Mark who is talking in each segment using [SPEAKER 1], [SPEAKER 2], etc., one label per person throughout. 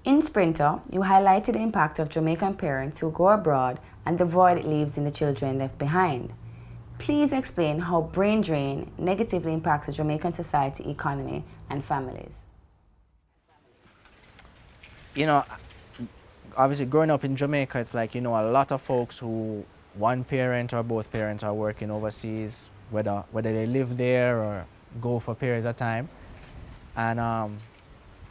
[SPEAKER 1] In Sprinter, you highlighted the impact of Jamaican parents who go abroad and the void it leaves in the children left behind. Please explain how brain drain negatively impacts the Jamaican society, economy, and families.
[SPEAKER 2] You know, obviously growing up in Jamaica, it's like, a lot of folks who one parent or both parents are working overseas, whether they live there or go for periods of time, and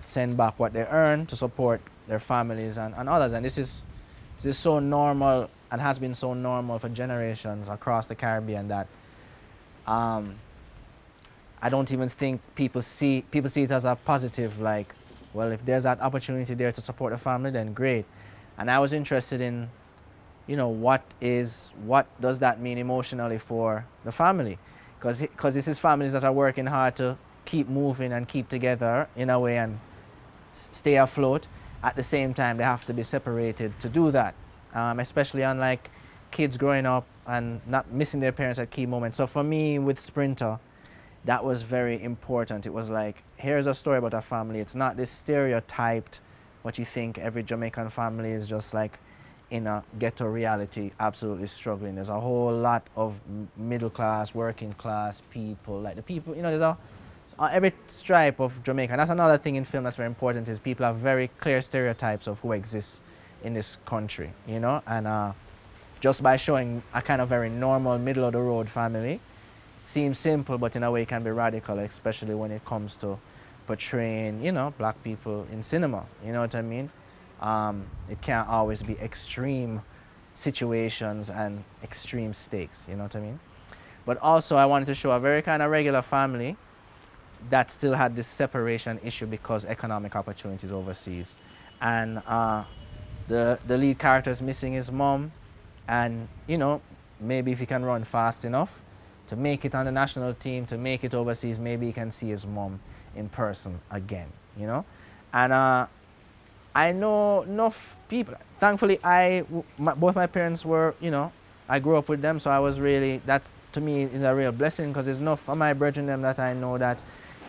[SPEAKER 2] send back what they earn to support their families and others. And this is so normal and has been so normal for generations across the Caribbean that I don't even think people see it as a positive, like, well, if there's that opportunity there to support the family, then great. And I was interested in, what does that mean emotionally for the family? Because this is families that are working hard to keep moving and keep together in a way and stay afloat. At the same time, they have to be separated to do that, especially on like kids growing up and not missing their parents at key moments. So for me with Sprinter, that was very important. It was like, here's a story about a family. It's not this stereotyped, what you think every Jamaican family is just like in a ghetto reality, absolutely struggling. There's a whole lot of middle class, working class people, like the people, there's every stripe of Jamaica. And that's another thing in film that's very important, is people have very clear stereotypes of who exists in this country, and just by showing a kind of very normal, middle of the road family, seems simple, but in a way it can be radical, especially when it comes to portraying, black people in cinema, you know what I mean? It can't always be extreme situations and extreme stakes, you know what I mean? But also I wanted to show a very kind of regular family that still had this separation issue because economic opportunities overseas. And the lead character is missing his mom, and, maybe if he can run fast enough to make it on the national team, to make it overseas, maybe he can see his mom in person again, And I know enough people. Thankfully, both my parents were, I grew up with them, so I was really, that to me is a real blessing, because there's enough of my brethren them that I know that,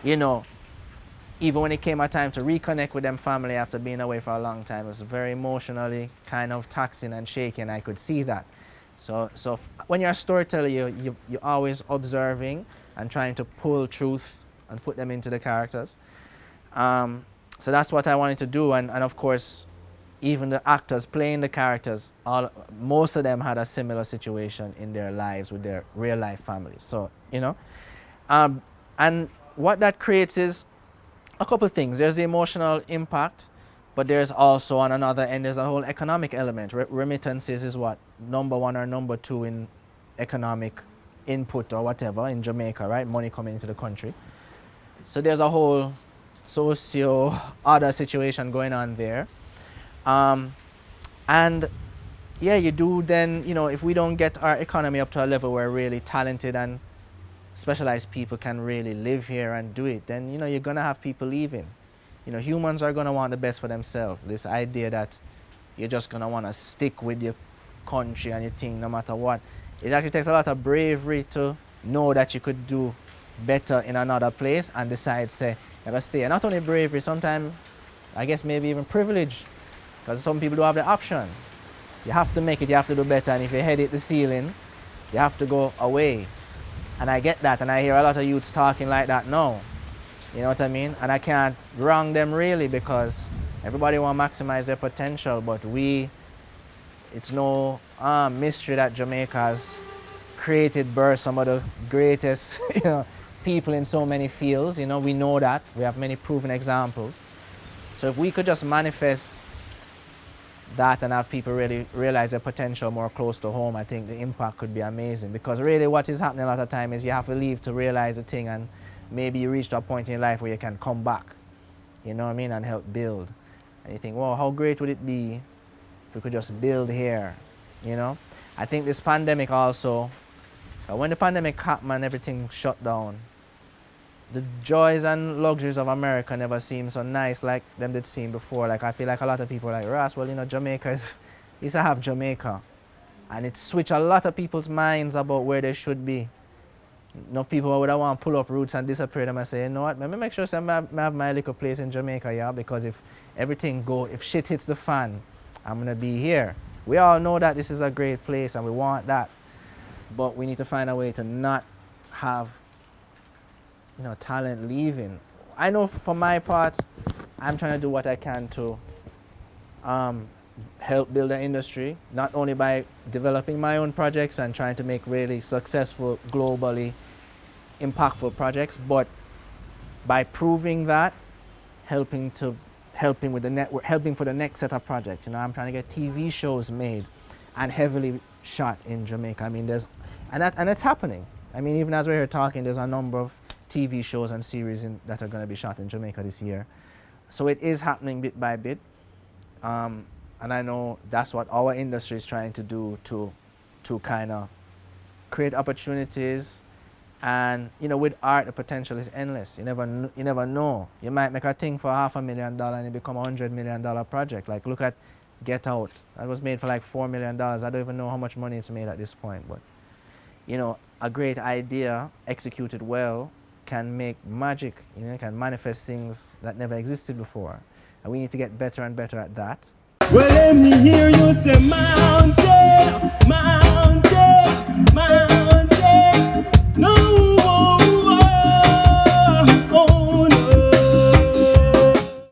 [SPEAKER 2] even when it came a time to reconnect with them family after being away for a long time, it was very emotionally kind of taxing and shaky, and I could see that. So when you're a storyteller, you're always observing and trying to pull truth and put them into the characters. So that's what I wanted to do, and of course, even the actors playing the characters, most of them had a similar situation in their lives with their real life families. So, and what that creates is a couple of things. There's the emotional impact, but there's also on another end, there's a whole economic element. Remittances is what, number one or number two in economic input or whatever in Jamaica, right? Money coming into the country. So there's a whole other situation going on there. And yeah, you do then, if we don't get our economy up to a level where really talented and specialized people can really live here and do it, then, you're gonna have people leaving. Humans are gonna want the best for themselves. This idea that you're just gonna wanna stick with your country and your thing no matter what. It actually takes a lot of bravery to know that you could do better in another place and decide, say, you're gonna stay. And not only bravery, sometimes, I guess maybe even privilege, because some people do have the option. You have to make it, you have to do better, and if you head hit the ceiling, you have to go away. And I get that, and I hear a lot of youths talking like that now. You know what I mean? And I can't wrong them really, because everybody want to maximize their potential, but it's no mystery that Jamaica has birthed some of the greatest people in so many fields. We know that. We have many proven examples. So if we could just manifest that and have people really realize their potential more close to home, I think the impact could be amazing. Because really what is happening a lot of time is you have to leave to realize the thing, and maybe you reach to a point in your life where you can come back, and help build. And you think, well, how great would it be if we could just build here, I think this pandemic also, when the pandemic happened and everything shut down, the joys and luxuries of America never seemed so nice like them did seem before. Like, I feel like a lot of people are like, Ross, well, Jamaica is, at least I have Jamaica. And it switched a lot of people's minds about where they should be. No people would want to pull up roots and disappear them and say, you know what, let me make sure I have my little place in Jamaica, yeah, because if if shit hits the fan, I'm going to be here. We all know that this is a great place and we want that, but we need to find a way to not have, talent leaving. I know for my part, I'm trying to do what I can to help build the industry, not only by developing my own projects and trying to make really successful, globally impactful projects, but by proving that, helping with the network, helping for the next set of projects. I'm trying to get TV shows made and heavily shot in Jamaica. I mean, and it's happening. I mean, even as we're here talking, there's a number of TV shows and series that are going to be shot in Jamaica this year. So it is happening bit by bit. And I know that's what our industry is trying to do to kind of create opportunities. And with art, the potential is endless. You never know. You might make a thing for $500,000 and it become $100 million project. Like look at Get Out. That was made for like $4 million. I don't even know how much money it's made at this point. But a great idea executed well can make magic. Can manifest things that never existed before. And we need to get better and better at that.
[SPEAKER 3] Well, let me hear you say mountain,